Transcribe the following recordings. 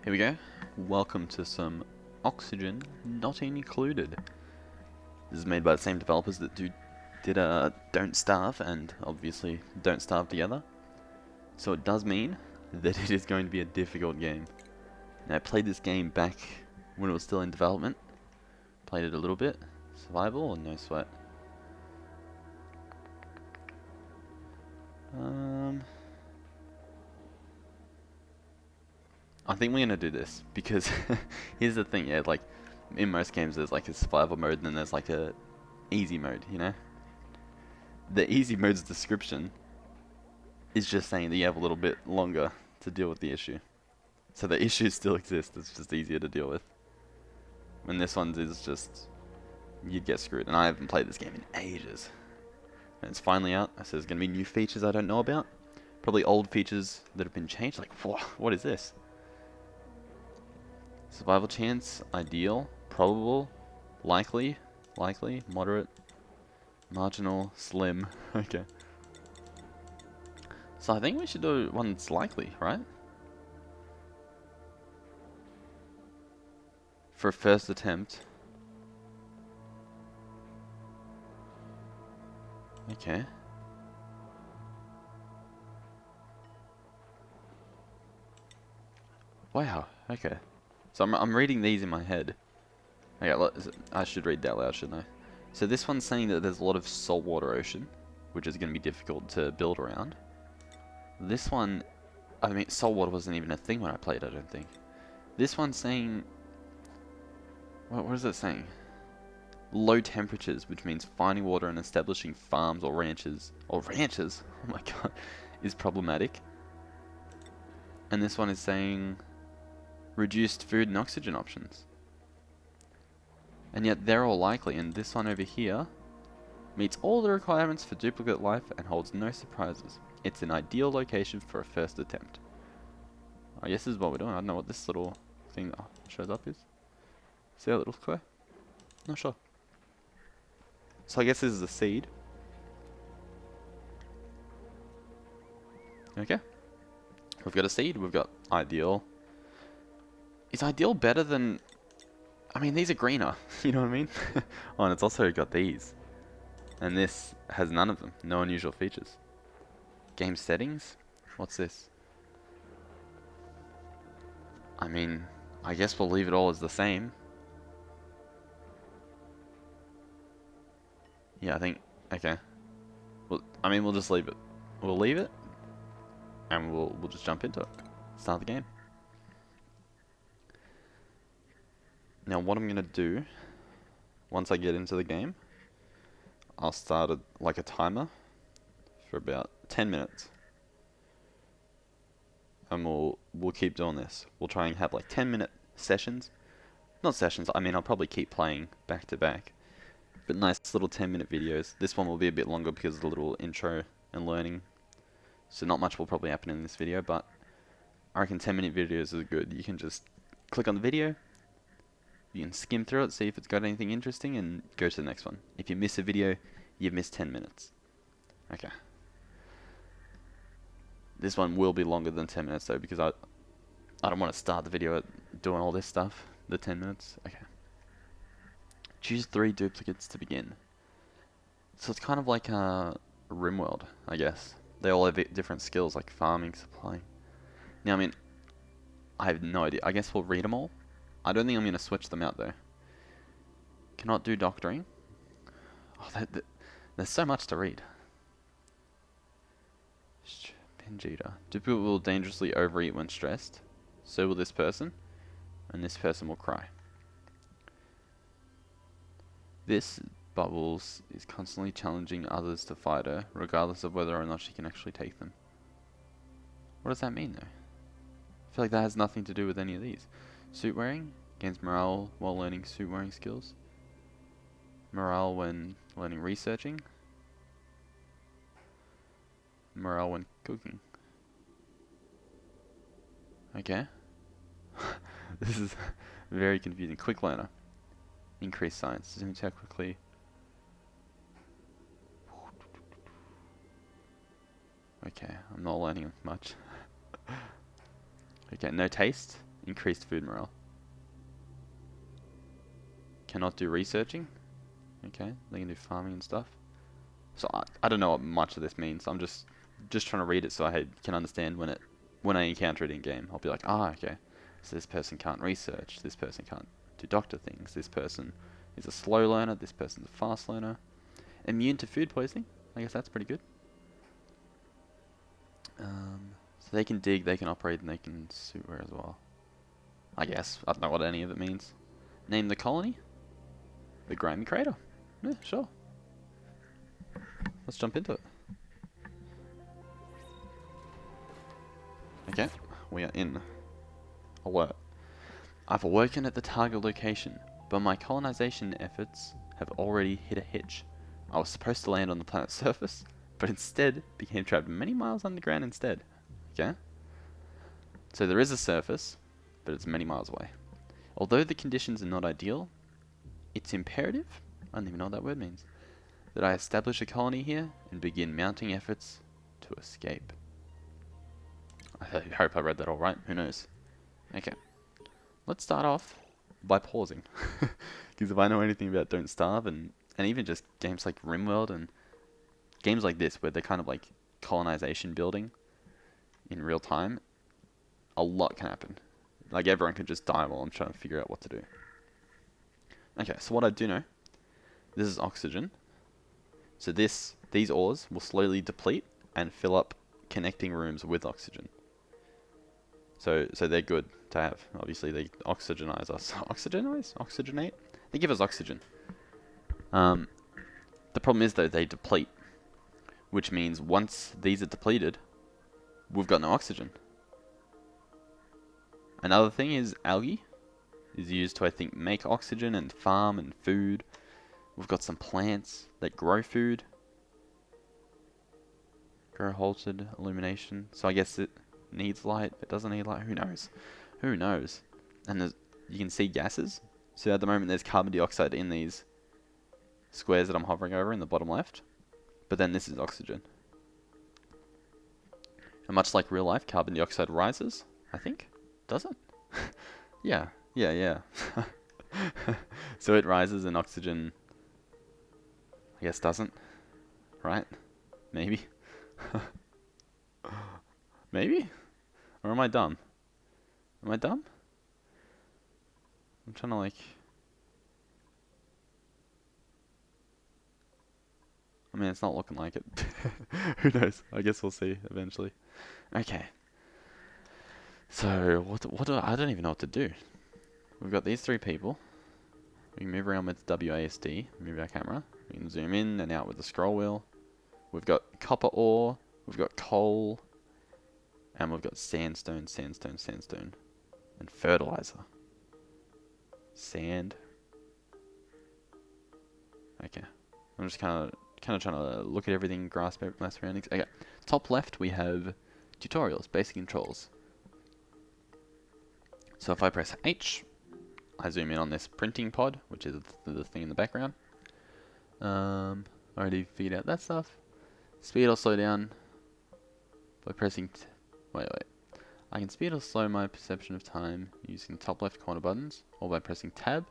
Here we go. Welcome to some oxygen not included. This is made by the same developers that did Don't Starve and obviously Don't Starve together. So it does mean that it is going to be a difficult game. Now I played this game back when it was still in development. Played it a little bit. Survival or no sweat? I think we're gonna do this because here's the thing, yeah, like in most games there's like a survival mode and then there's like a easy mode, you know? The easy mode's description is just saying that you have a little bit longer to deal with the issue. So the issue still exists, it's just easier to deal with. When this one is just, you'd get screwed. And I haven't played this game in ages. And it's finally out, so there's gonna be new features I don't know about. Probably old features that have been changed, like, what is this? Survival chance, ideal, probable, likely, moderate, marginal, slim. Okay. So I think we should do one that's likely, right? For a first attempt. Okay. Wow, okay. So I'm reading these in my head. Okay, I should read that loud, shouldn't I? So this one's saying that there's a lot of saltwater ocean, which is going to be difficult to build around. This one, I mean, saltwater wasn't even a thing when I played, I don't think. This one's saying, what is it saying? Low temperatures, which means finding water and establishing farms or ranches, oh my god, is problematic. And this one is saying reduced food and oxygen options. And yet they're all likely, and this one over here meets all the requirements for duplicate life and holds no surprises. It's an ideal location for a first attempt. I guess this is what we're doing. I don't know what this little thing that shows up is. See that little square? Not sure. So I guess this is a seed. Okay. We've got a seed, we've got ideal. Is ideal better than... I mean, these are greener, you know what I mean? Oh, and it's also got these. And this has none of them, no unusual features. Game settings? What's this? I mean, I guess we'll leave it all as the same. Yeah, I think, okay. Well, I mean, we'll just leave it. We'll leave it, and we'll just jump into it. Start the game. Now what I'm going to do, once I get into the game, I'll start like a timer for about 10 minutes. And we'll keep doing this. We'll try and have like 10-minute sessions. Not sessions, I mean I'll probably keep playing back to back. But nice little 10-minute videos. This one will be a bit longer because of the little intro and learning. So not much will probably happen in this video, but I reckon 10-minute videos is good. You can just click on the video, you can skim through it, see if it's got anything interesting, and go to the next one. If you miss a video, you've missed 10 minutes. Okay. This one will be longer than 10 minutes though, because I don't want to start the video doing all this stuff, the 10 minutes. Okay. Choose 3 duplicates to begin. So it's kind of like a RimWorld, I guess. They all have different skills, like farming, supplying. Now, I mean, I have no idea. I guess we'll read them all. I don't think I'm going to switch them out though. Cannot do doctoring. Oh, there's so much to read. Pangita. Duplicate will dangerously overeat when stressed. So will this person. And this person will cry. This Bubbles is constantly challenging others to fight her, regardless of whether or not she can actually take them. What does that mean though? I feel like that has nothing to do with any of these. Suit wearing gains morale while learning suit wearing skills. Morale when learning researching. Morale when cooking. Okay. This is very confusing. Quick learner. Increase science. Zoom attack quickly. Okay, I'm not learning much. Okay, no taste. Increased food morale. Cannot do researching. Okay, they can do farming and stuff. So I don't know what much of this means. I'm just trying to read it so I can understand when I encounter it in game. I'll be like, ah, okay. So this person can't research. This person can't do doctor things. This person is a slow learner. This person's a fast learner. Immune to food poisoning. I guess that's pretty good. So they can dig, they can operate, and they can sewer as well. I guess. I don't know what any of it means. Name the colony. The Grimy Crater. Yeah, sure. Let's jump into it. Okay, we are in. Alert. I've awoken at the target location, but my colonization efforts have already hit a hitch. I was supposed to land on the planet's surface, but instead became trapped many miles underground instead. Okay? So there is a surface, but it's many miles away. Although the conditions are not ideal, it's imperative, I don't even know what that word means, that I establish a colony here and begin mounting efforts to escape. I hope I read that all right. Who knows? Okay. Let's start off by pausing. Because if I know anything about Don't Starve and even just games like RimWorld and games like this where they're kind of like colonization building in real time, a lot can happen. Like everyone can just die while I'm trying to figure out what to do. Okay, so what I do know, this is oxygen. So these ores will slowly deplete and fill up connecting rooms with oxygen. So they're good to have. Obviously, they oxygenize us. Oxygenate? They give us oxygen. The problem is, though, they deplete. Which means once these are depleted, we've got no oxygen. Another thing is algae is used to, I think, make oxygen and farm and food. We've got some plants that grow food. Grow halted illumination. So I guess it needs light. It doesn't need light. Who knows? Who knows? And you can see gases. So at the moment there's carbon dioxide in these squares that I'm hovering over in the bottom left. But then this is oxygen. And much like real life, carbon dioxide rises, I think. Does it? Yeah. So it rises and oxygen, I guess, doesn't. Right? Maybe. Maybe? Or am I dumb? Am I dumb? I'm trying to like... I mean, it's not looking like it. Who knows? I guess we'll see eventually. Okay. So, I don't even know what to do. We've got these three people. We can move around with WASD, move our camera. We can zoom in and out with the scroll wheel. We've got copper ore, we've got coal, and we've got sandstone, and fertilizer. Sand. Okay. I'm just kind of trying to look at everything, grasp my surroundings. Okay. Top left we have tutorials, basic controls. So if I press H, I zoom in on this printing pod, which is the thing in the background. Already figured out that stuff. Speed or slow down by pressing... Wait. I can speed or slow my perception of time using the top left corner buttons, or by pressing tab,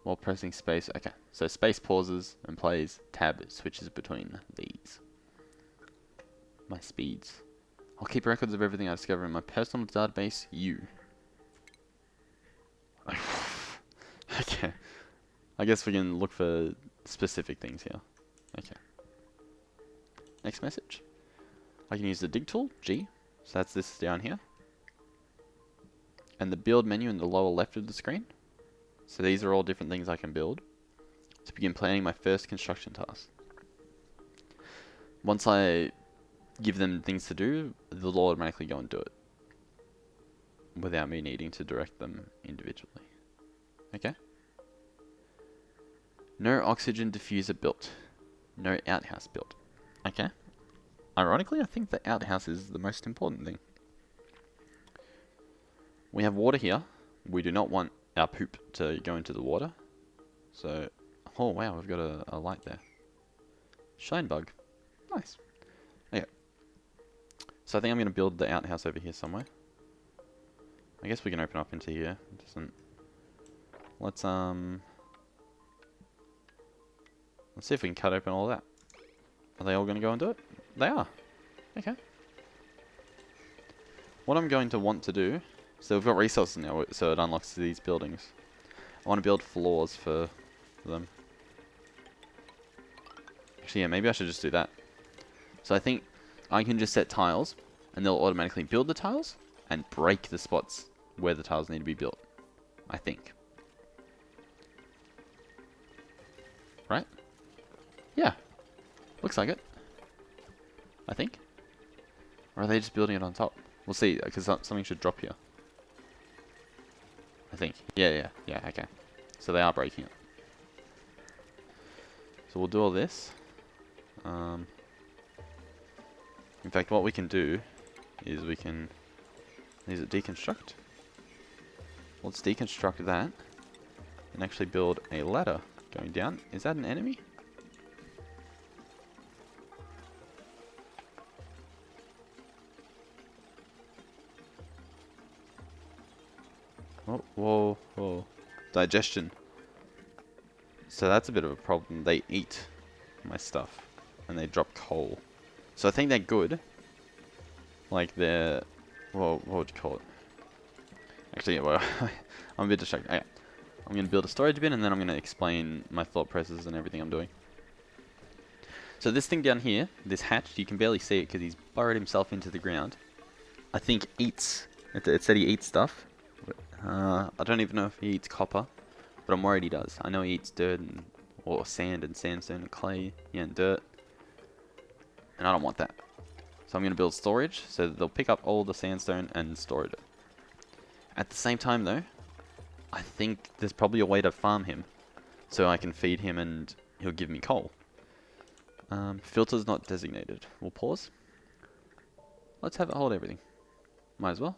while pressing space. Okay, so space pauses and plays, tab switches between these. My speeds. I'll keep records of everything I discover in my personal database, U. Okay. I guess we can look for specific things here. Okay. Next message. I can use the dig tool, G. So that's this down here. And the build menu in the lower left of the screen. So these are all different things I can build to begin planning my first construction task. Once I give them things to do, they'll automatically go and do it without me needing to direct them individually. Okay? No oxygen diffuser built. No outhouse built. Okay? Ironically, I think the outhouse is the most important thing. We have water here. We do not want our poop to go into the water. So, oh wow, we've got a light there. Shine bug. Nice. Okay. So I think I'm going to build the outhouse over here somewhere. I guess we can open up into here. It doesn't... Let's see if we can cut open all that. Are they all going to go and do it? They are. Okay. What I'm going to want to do... So we've got resources now, so it unlocks these buildings. I want to build floors for them. Actually, yeah, maybe I should just do that. So I think I can just set tiles, and they'll automatically build the tiles, and break the spots where the tiles need to be built. I think. Right? Yeah. Looks like it. I think. Or are they just building it on top? We'll see, because something should drop here. I think. Yeah, okay. So they are breaking it. So we'll do all this. In fact, what we can do is we can... Is it deconstruct? Let's deconstruct that and actually build a ladder going down. Is that an enemy? Oh, whoa, whoa. Digestion. So that's a bit of a problem. They eat my stuff and they drop coal. So I think they're good. Like they're... Well, what would you call it? Actually, well, I'm a bit distracted. Okay. I'm going to build a storage bin and then I'm going to explain my thought processes and everything I'm doing. So this thing down here, this hatch, you can barely see it because he's burrowed himself into the ground. I think eats... It said he eats stuff. I don't even know if he eats copper, but I'm worried he does. I know he eats dirt and... Or sand and sandstone and clay, yeah, and dirt. And I don't want that. So I'm going to build storage so that they'll pick up all the sandstone and store it. At the same time though, I think there's probably a way to farm him. So I can feed him and he'll give me coal. Filters not designated. We'll pause. Let's have it hold everything. Might as well.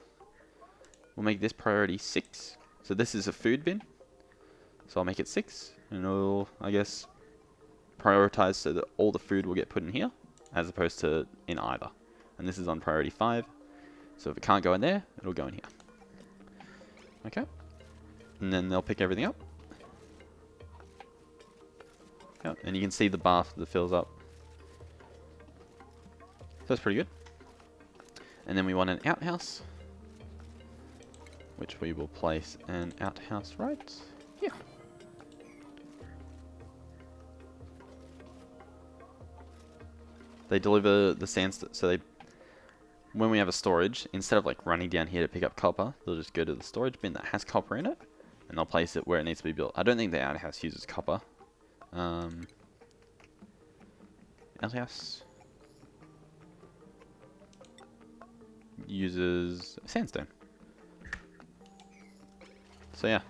We'll make this priority 6. So this is a food bin. So I'll make it 6. And it'll, I guess, prioritize so that all the food will get put in here, as opposed to in either. And this is on priority 5. So if it can't go in there, it'll go in here. Okay. And then they'll pick everything up. Yep. And you can see the bath that fills up. So that's pretty good. And then we want an outhouse, which we will place an outhouse right here. They deliver the sandstone, so they, when we have a storage, instead of like running down here to pick up copper, they'll just go to the storage bin that has copper in it, and they'll place it where it needs to be built. I don't think the outhouse uses copper. Outhouse uses sandstone. So yeah,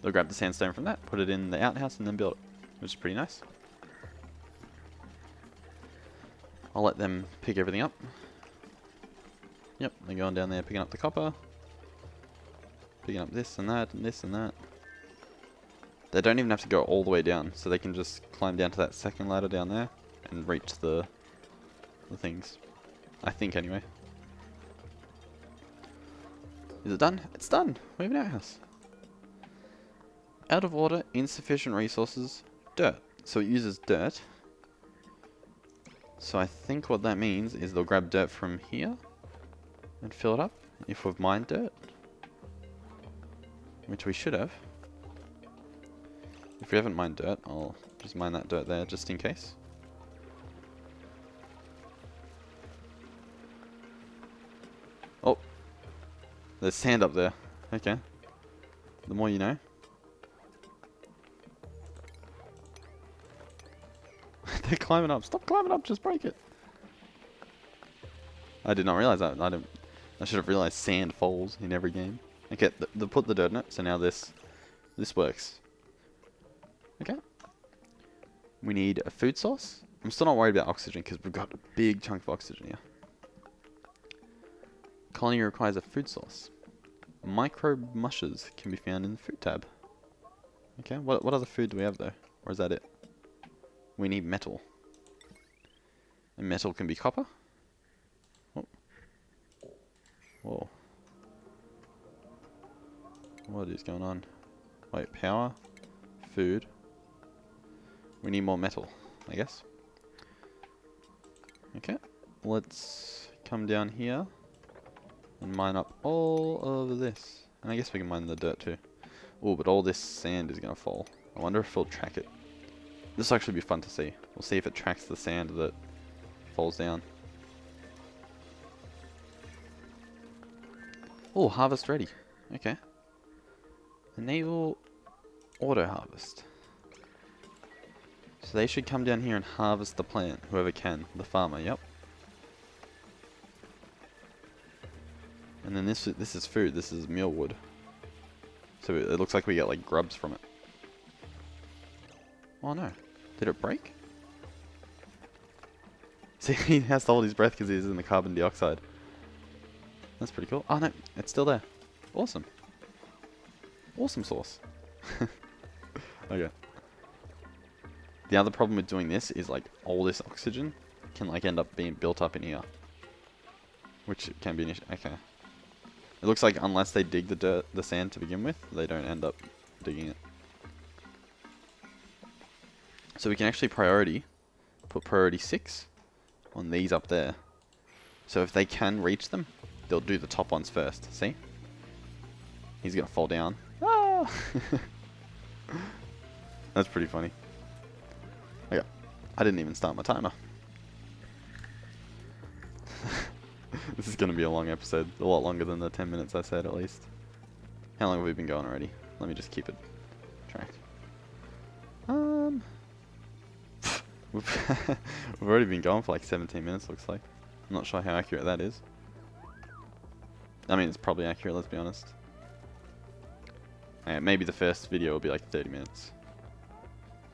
they'll grab the sandstone from that, put it in the outhouse, and then build it, which is pretty nice. I'll let them pick everything up. Yep, they're going down there picking up the copper. Picking up this and that and this and that. They don't even have to go all the way down, so they can just climb down to that second ladder down there and reach the things. I think anyway. Is it done? It's done! We have an outhouse. Out of order, insufficient resources, dirt. So it uses dirt. So I think what that means is they'll grab dirt from here and fill it up if we've mined dirt. Which we should have. If we haven't mined dirt, I'll just mine that dirt there just in case. Oh! There's sand up there. Okay. The more you know. They're climbing up. Stop climbing up, just break it. I did not realize that. I should have realized sand falls in every game. Okay, they'll put the dirt in it, so now this works. Okay. We need a food source. I'm still not worried about oxygen because we've got a big chunk of oxygen here. Colony requires a food source. Microbe mushes can be found in the food tab. Okay, what other food do we have though? Or is that it? We need metal. And metal can be copper. Oh. Whoa. What is going on? Wait, power, food. We need more metal, I guess. Okay, let's come down here and mine up all of this. And I guess we can mine the dirt too. Oh, but all this sand is going to fall. I wonder if it'll track it. This will actually be fun to see. We'll see if it tracks the sand that falls down. Oh, harvest ready. Okay. Enable auto harvest. So they should come down here and harvest the plant, whoever can. The farmer, yep. And then this is food, this is mealwood. So it looks like we get like grubs from it. Oh no, did it break? See, he has to hold his breath because he's in the carbon dioxide. That's pretty cool. Oh no, it's still there. Awesome. Awesome sauce. Okay. The other problem with doing this is like all this oxygen can like end up being built up in here. Which can be an issue. Okay. It looks like unless they dig the sand to begin with, they don't end up digging it. So we can actually put priority 6 on these up there. So if they can reach them, they'll do the top ones first. See? He's gonna fall down. Ah! That's pretty funny. Okay. I didn't even start my timer. This is going to be a long episode. A lot longer than the 10 minutes I said, at least. How long have we been going already? Let me just keep it tracked. We've already been going for like 17 minutes, looks like. I'm not sure how accurate that is. I mean, it's probably accurate, let's be honest. Maybe the first video will be like 30 minutes.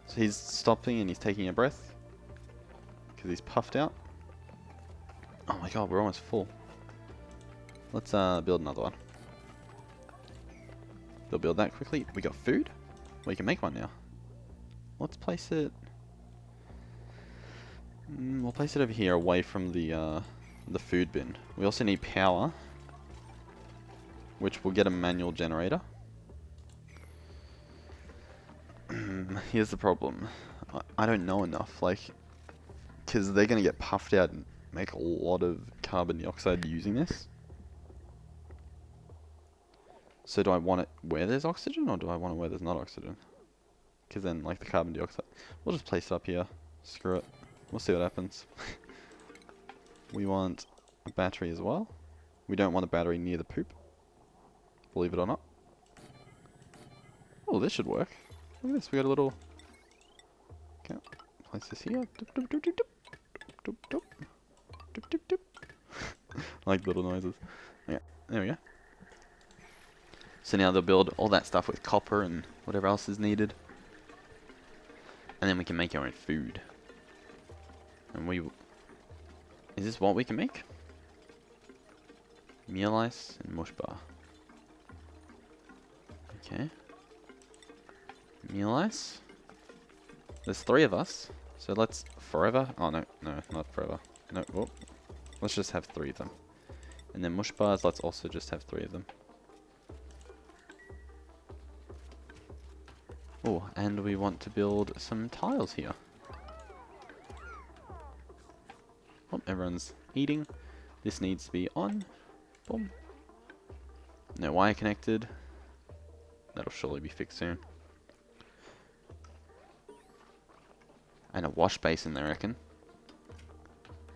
So he's stopping and he's taking a breath. Because he's puffed out. Oh my god, we're almost full. Let's build another one. They'll build that quickly. We got food? We can make one now. Let's place it... we'll place it over here away from the food bin. We also need power. Which will get a manual generator. Here's the problem. I don't know enough, like... Because they're going to get puffed out and make a lot of carbon dioxide using this. So do I want it where there's oxygen, or do I want it where there's not oxygen? Because then, like, the carbon dioxide... We'll just place it up here. Screw it. We'll see what happens. We want a battery as well. We don't want a battery near the poop. Believe it or not. Oh, this should work. Look at this, we got a little... Okay, place this here. Doop, doop, doop, doop, doop, doop, doop. Doop, doop, doop. Like little noises. Yeah, there we go. So now they'll build all that stuff with copper and whatever else is needed. And then we can make our own food. And we... Is this what we can make? Meal ice and mush bar. Okay. Meal ice. There's 3 of us. So let's forever. Oh no, no, not forever. No, whoop. Let's just have 3 of them. And then mush bars, let's also just have 3 of them. Oh, and we want to build some tiles here. Oh, everyone's eating. This needs to be on. Boom. No wire connected. That'll surely be fixed soon. And a wash basin, I reckon.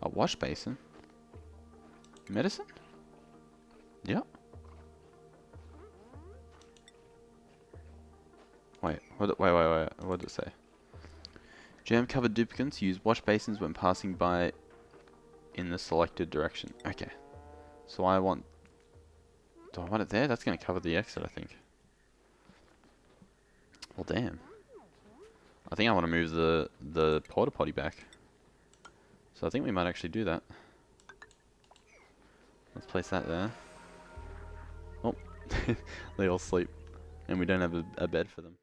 A wash basin? Medicine? Yeah. Wait, wait. What did it say? Germ-covered duplicants use wash basins when passing by in the selected direction. Okay. So I want... Do I want it there? That's going to cover the exit, I think. Well, damn. I think I want to move the porta potty back. So I think we might actually do that. Let's place that there. Oh, they all sleep. And we don't have a bed for them.